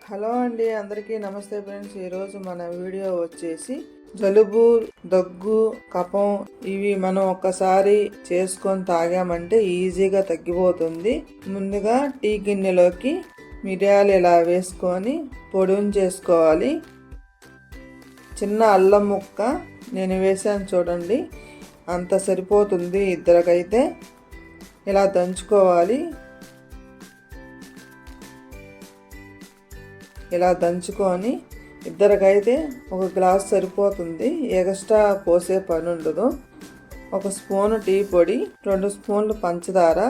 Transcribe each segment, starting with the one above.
Hello అండి, అందరికీ నమస్తే ఫ్రెండ్స్. ఈరోజు మన వీడియో వచ్చేసి జలుబు, దగ్గు, కఫం ఇవి మనం ఒక్కసారి చేసుకొని తాగామంటే ఈజీగా తగ్గిపోతుంది. ముందుగా టీ గిన్నెలోకి మిరియాలు ఇలా వేసుకొని పొడిని చేసుకోవాలి. చిన్న అల్లం ముక్క నేను వేసాను చూడండి, అంత సరిపోతుంది ఇద్దరికైతే. ఇలా దంచుకోవాలి. ఇలా దంచుకొని ఇద్దరికైతే ఒక గ్లాస్ సరిపోతుంది, ఎక్స్ట్రా పోసే పని ఉండదు. ఒక స్పూను టీ పొడి, 2 స్పూన్లు పంచదార,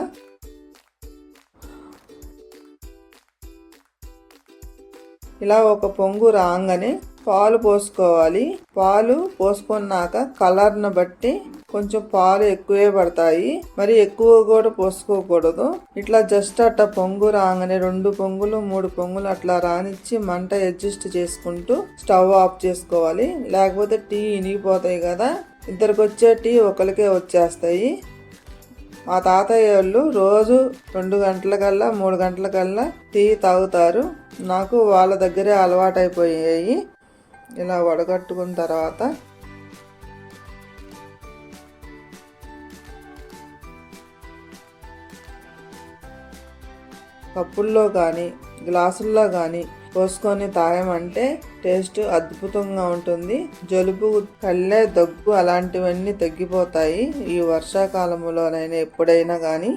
ఇలా ఒక పొంగు రాగానే పాలు పోసుకోవాలి. పాలు పోసుకున్నాక కలర్ను బట్టి కొంచెం పాలు ఎక్కువే పడతాయి, మరి ఎక్కువ కూడా పోసుకోకూడదు. ఇట్లా జస్ట్ అట్లా పొంగు రాగానే 2 పొంగులు 3 పొంగులు అట్లా రానిచ్చి మంట అడ్జస్ట్ చేసుకుంటూ స్టవ్ ఆఫ్ చేసుకోవాలి. లేకపోతే టీ ఇనిగిపోతాయి కదా, ఇద్దరికి వచ్చే టీ ఒకరికే వచ్చేస్తాయి. మా తాతయ్య వాళ్ళు రోజు 2 గంటలకల్లా 3 గంటలకల్లా టీ తాగుతారు. నాకు వాళ్ళ దగ్గరే అలవాటైపోయాయి. ఇలా వడగట్టుకున్న తర్వాత కప్పుల్లో కానీ గ్లాసుల్లో కానీ పోసుకొని తాగమంటే టేస్ట్ అద్భుతంగా ఉంటుంది. జలుబు, కళ్ళే, దగ్గు అలాంటివన్నీ తగ్గిపోతాయి ఈ వర్షాకాలంలోనైనా ఎప్పుడైనా కానీ.